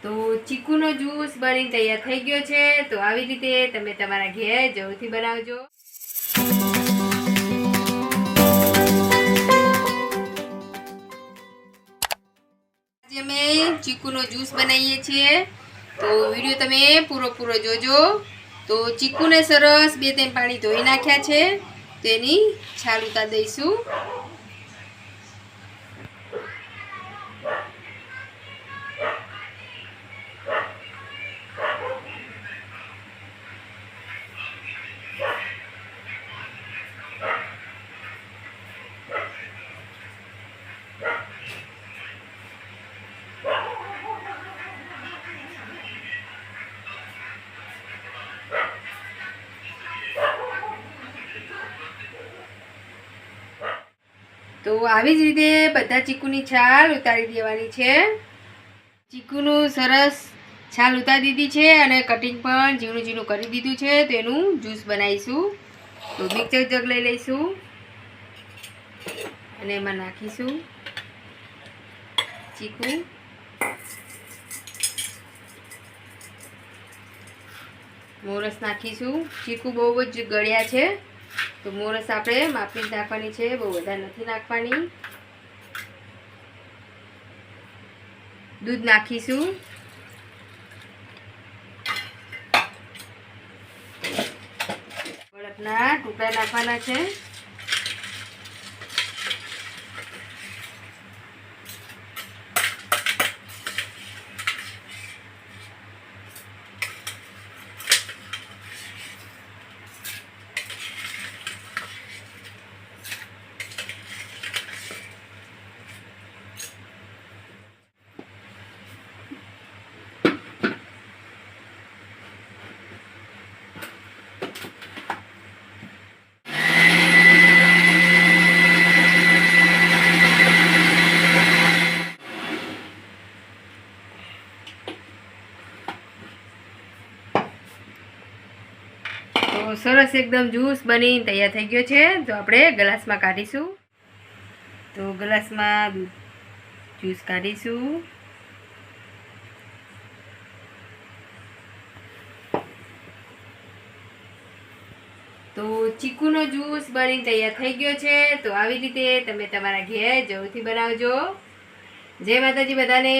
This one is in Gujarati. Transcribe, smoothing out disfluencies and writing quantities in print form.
તો ચીકુનો જ્યુસ બની તૈયાર થઈ ગયો છે। તો આવી રીતે તમે તમારા ઘેર જરૂરથી બનાવજો। આજે અમે ચીકુનો જ્યુસ બનાવીએ છીએ। તો વિડીયો તમે પૂરો જોજો। તો ચીકુને સરસ 2-3 પાણી ધોઈ નાખ્યા છે। તો એની છાલ ઉતારી દઈશું। તો આવી જ રીતે બધા ચીકુની છાલ ઉતારી દેવાની છે। ચીકુનું સરસ છાલ ઉતારી દીધી છે અને કટિંગ પણ ઝીણું કરી દીધું છે। તો એનું જ્યુસ બનાવીશું। તો મિક્સર જગ લઈ લઈશું અને એમાં નાખીશું ચીકુ। મોરસ નાખીશું। ચીકુ બહુ જ ગળ્યા છે તો મોરસ આપણે માપી નાખવાની છે, બહુ વધારે નથી નાખવાની। દૂધ નાખીશું। બરફના ટુકડા નાખવાના છે। તો સરસ એકદમ જ્યુસ બની તૈયાર થઈ ગયો છે। તો આપણે ગ્લાસમાં કાઢીશું। તો ગ્લાસમાં જ્યુસ કાઢીશું। તો ચીકુનો જ્યુસ બની તૈયાર થઈ ગયો છે। તો આવી રીતે તમે તમારા ઘેર જરૂરથી બનાવજો। જય માતાજી બધાને।